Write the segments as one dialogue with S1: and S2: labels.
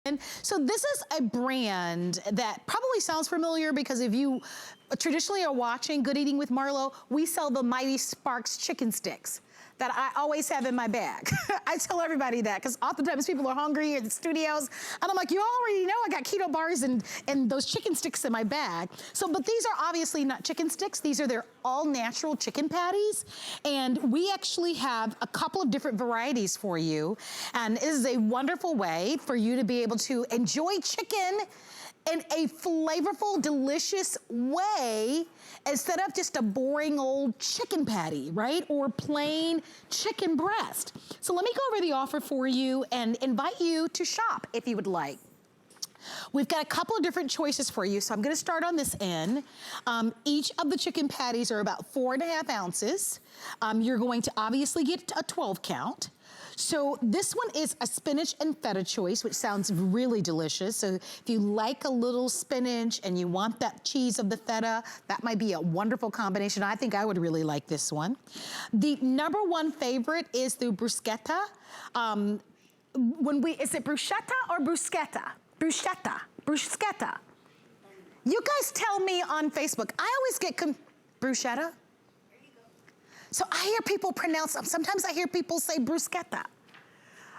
S1: So this is a brand that probably sounds familiar because if you traditionally are watching Good Eating with Marlo, we sell the Mighty Sparks chicken sticks that I always have in my bag. I tell everybody that because oftentimes people are hungry in the studios and I'm like, you already know I got keto bars and those chicken sticks in my bag. So, but these are obviously not chicken sticks. These are their all natural chicken patties. And we actually have a couple of different varieties for you. And it is a wonderful way for you to be able to enjoy chicken in a flavorful, delicious way instead of just a boring old chicken patty, right? Or plain chicken breast. So let me go over the offer for you and invite you to shop if you would like. We've got a couple of different choices for you, so I'm gonna start on this end. Each of the chicken patties are about 4.5 ounces. You're going to obviously get a 12 count. So this one is a spinach and feta choice, which sounds really delicious. So if you like a little spinach and you want that cheese of the feta, that might be a wonderful combination. I think I would really like this one. The #1 favorite is the bruschetta. Is it bruschetta or bruschetta? Bruschetta, bruschetta. You guys tell me on Facebook. I always get bruschetta. So I hear people pronounce, sometimes I hear people say bruschetta.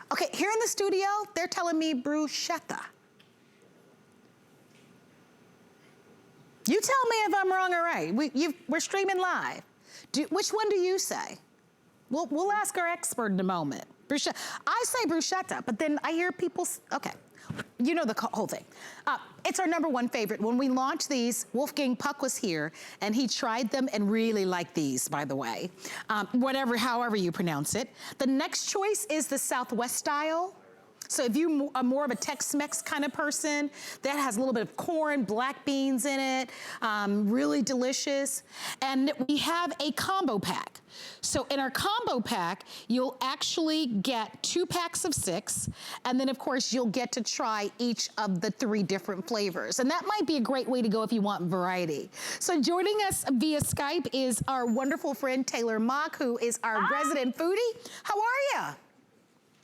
S1: Okay, here in the studio, they're telling me bruschetta. You tell me if I'm wrong or right. We're streaming live. Which one do you say? We'll ask our expert in a moment. Bruschetta. I say bruschetta, but then I hear people, okay. You know the whole thing. It's our #1 favorite. When we launched these, Wolfgang Puck was here, and he tried them and really liked these, by the way. However you pronounce it. The next choice is the Southwest style. So if you are more of a Tex-Mex kind of person, that has a little bit of corn, black beans in it, really delicious. And we have a combo pack. So in our combo pack, you'll actually get 2 packs of 6, and then of course you'll get to try each of the 3 different flavors. And that might be a great way to go if you want variety. So joining us via Skype is our wonderful friend Taylor Mock, who is our resident foodie. How are you?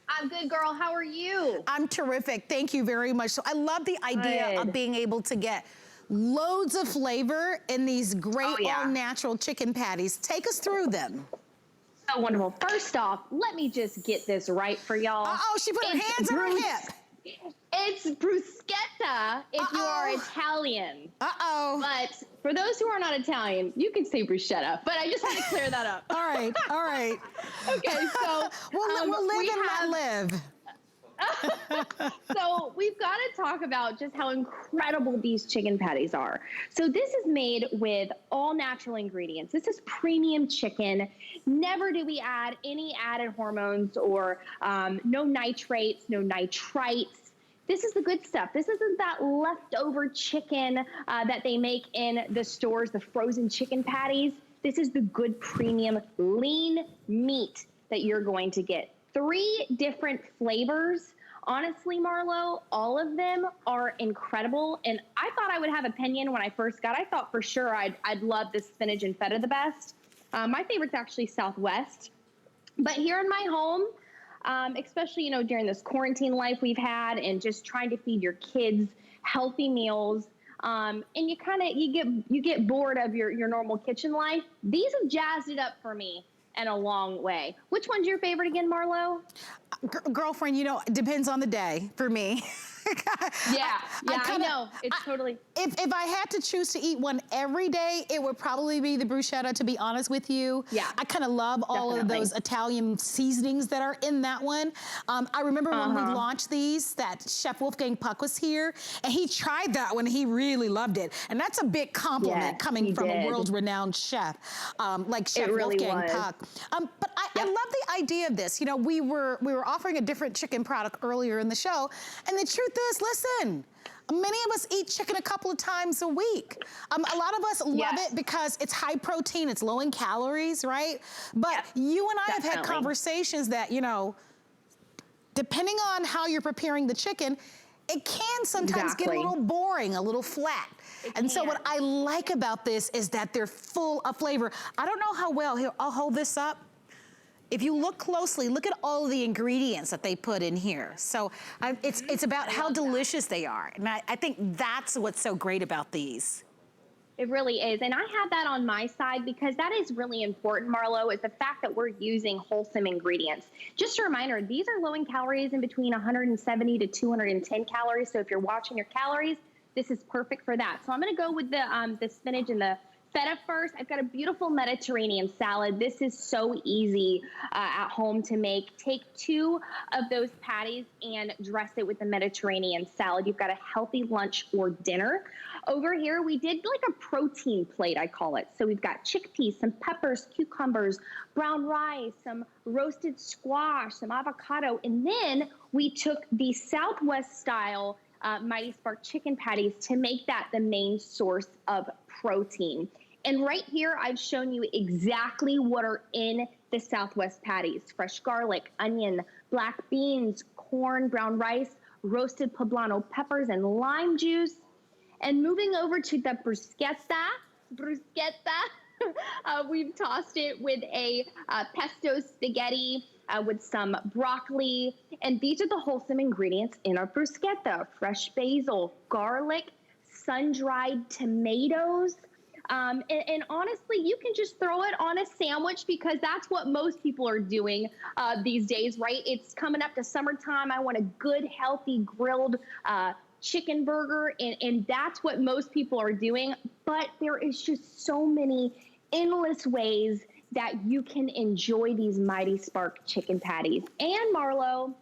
S2: I'm good, girl. How are you?
S1: I'm terrific. Thank you very much. So I love the idea of being able to get loads of flavor in these great all-natural chicken patties. Take us through them.
S2: So wonderful. First off, let me just get this right for y'all.
S1: Uh-oh, she put her hands on her hip.
S2: It's bruschetta if you are Italian.
S1: Uh-oh.
S2: But for those who are not Italian, you can say bruschetta. But I just had to clear that up.
S1: All right, all right.
S2: Okay, so
S1: we'll live and not live.
S2: So we've got to talk about just how incredible these chicken patties are. So this is made with all natural ingredients. This is premium chicken. Never do we add any added hormones or no nitrates, no nitrites. This is the good stuff. This isn't that leftover chicken that they make in the stores, the frozen chicken patties. This is the good premium lean meat that you're going to get. 3 different flavors. Honestly, Marlo, all of them are incredible. And I thought I would have opinion when I first got. I thought for sure I'd love the spinach and feta the best. My favorite's actually Southwest. But here in my home, especially during this quarantine life we've had, and just trying to feed your kids healthy meals, and you get bored of your normal kitchen life. These have jazzed it up for me in a long way. Which one's your favorite again, Marlo?
S1: Girlfriend, it depends on the day for me.
S2: I know. It's totally.
S1: If I had to choose to eat one every day, it would probably be the bruschetta, to be honest with you.
S2: Yeah.
S1: I kind of love all of those Italian seasonings that are in that one. I remember when we launched these, that Chef Wolfgang Puck was here, and he tried that one. He really loved it. And that's a big compliment coming from a world-renowned chef like Chef Wolfgang Puck. But I love the idea of this. We were offering a different chicken product earlier in the show, and the truth is, listen, many of us eat chicken a couple of times a week. A lot of us love it because it's high protein, it's low in calories, right? But you and I have had conversations that, depending on how you're preparing the chicken, it can sometimes get a little boring, a little flat. And so what I like about this is that they're full of flavor. I don't know how well, here, I'll hold this up. if you look closely, look at all of the ingredients that they put in here. So it's about how delicious they are. And I think that's what's so great about these.
S2: It really is. And I have that on my side because that is really important, Marlo, is the fact that we're using wholesome ingredients. Just a reminder, these are low in calories, in between 170 to 210 calories. So if you're watching your calories, this is perfect for that. So I'm going to go with the spinach and the feta first. I've got a beautiful Mediterranean salad. This is so easy at home to make. Take 2 of those patties and dress it with the Mediterranean salad. You've got a healthy lunch or dinner. Over here, we did like a protein plate, I call it. So we've got chickpeas, some peppers, cucumbers, brown rice, some roasted squash, some avocado, and then we took the Southwest style Mighty Spark chicken patties to make that the main source of protein. And right here, I've shown you exactly what are in the Southwest patties: fresh garlic, onion, black beans, corn, brown rice, roasted poblano peppers, and lime juice. And moving over to the bruschetta, we've tossed it with a pesto spaghetti with some broccoli. And these are the wholesome ingredients in our bruschetta: fresh basil, garlic, sun-dried tomatoes. And honestly, you can just throw it on a sandwich because that's what most people are doing these days, right? It's coming up to summertime. I want a good, healthy, grilled chicken burger, and that's what most people are doing. But there is just so many endless ways that you can enjoy these Mighty Spark chicken patties. And Marlo,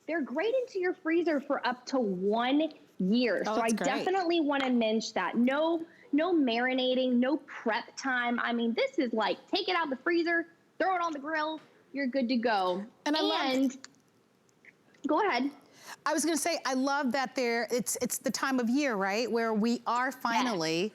S2: they're great into your freezer for up to 1 year. So I definitely want to mention that. No marinating, no prep time. I mean, this is like, take it out of the freezer, throw it on the grill, you're good to go. And go ahead.
S1: I was going to say, I love that it's the time of year, right, where we are finally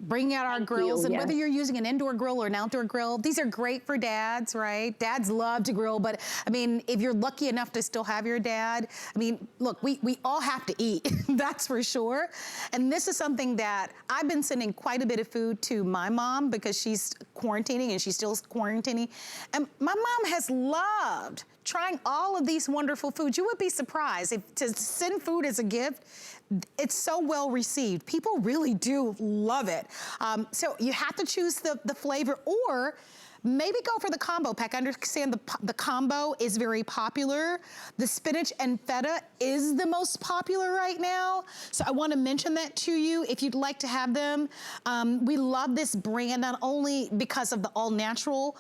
S1: bringing out our grills. And whether you're using an indoor grill or an outdoor grill, these are great for dads, right? Dads love to grill, but I mean, if you're lucky enough to still have your dad, I mean, look, we all have to eat, that's for sure. And this is something that I've been sending quite a bit of food to my mom because she's quarantining and she's still quarantining. And my mom has loved trying all of these wonderful foods. You would be surprised if to send food as a gift, it's so well received. People really do love it. So you have to choose the flavor, or maybe go for the combo pack. I understand the combo is very popular. The spinach and feta is the most popular right now. So I want to mention that to you if you'd like to have them. We love this brand not only because of the all natural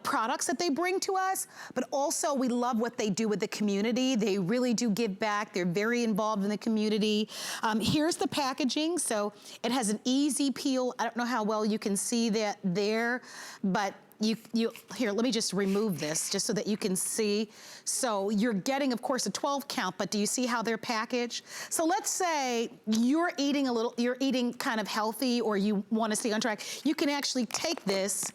S1: products that they bring to us, but also we love what they do with the community. They really do give back. They're very involved in the community. Here's the packaging. So it has an easy peel. I don't know how well you can see that there, but here, let me just remove this just so that you can see. So you're getting, of course, a 12 count, but do you see how they're packaged? So let's say you're eating kind of healthy, or you want to stay on track. You can actually take this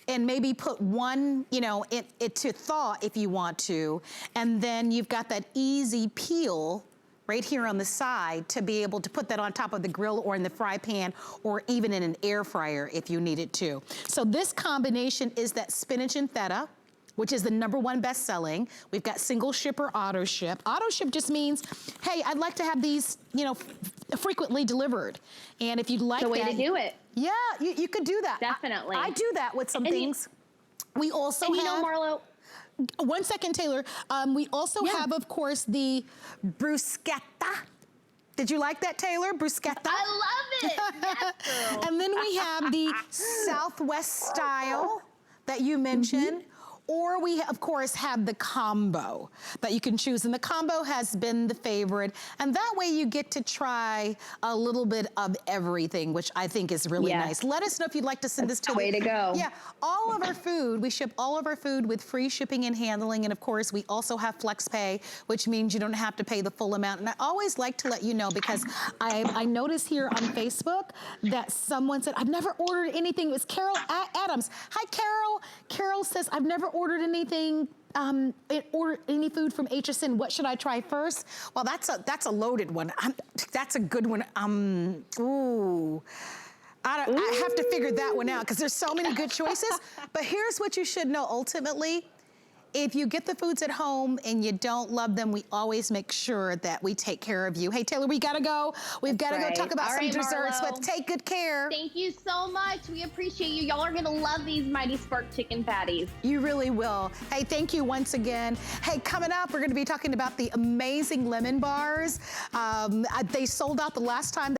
S1: and maybe put one, it to thaw if you want to. And then you've got that easy peel right here on the side to be able to put that on top of the grill or in the fry pan or even in an air fryer if you needed to. So this combination is that spinach and feta, which is the #1 best-selling. We've got single ship or auto ship. Auto ship just means, hey, I'd like to have these, frequently delivered. And if you'd like that.
S2: The way to do it.
S1: Yeah, you could do that.
S2: Definitely.
S1: I do that with some things. We also have.
S2: Marlo.
S1: 1 second, Taylor. We also have, of course, the bruschetta. Did you like that, Taylor? Bruschetta?
S2: I love it. Yes, girl.
S1: And then we have the Southwest style that you mentioned. Or we, of course, have the combo that you can choose. And the combo has been the favorite. And that way you get to try a little bit of everything, which I think is really nice. Let us know if you'd like to send this to
S2: way to go.
S1: Yeah, all of our food, we ship all of our food with free shipping and handling. And of course, we also have flex pay, which means you don't have to pay the full amount. And I always like to let you know, because I noticed here on Facebook that someone said, I've never ordered anything. It was Carol Adams. Hi, Carol. Carol says, I've never ordered anything, order any food from HSN. What should I try first? Well, that's a loaded one. That's a good one. Ooh. I have to figure that one out because there's so many good choices. But here's what you should know ultimately. If you get the foods at home and you don't love them, we always make sure that we take care of you. Hey, Taylor, we gotta go. We've gotta go talk about some desserts, but take good care.
S2: Thank you so much. We appreciate you. Y'all are gonna love these Mighty Spark chicken patties.
S1: You really will. Hey, thank you once again. Hey, coming up, we're gonna be talking about the amazing lemon bars. They sold out the last time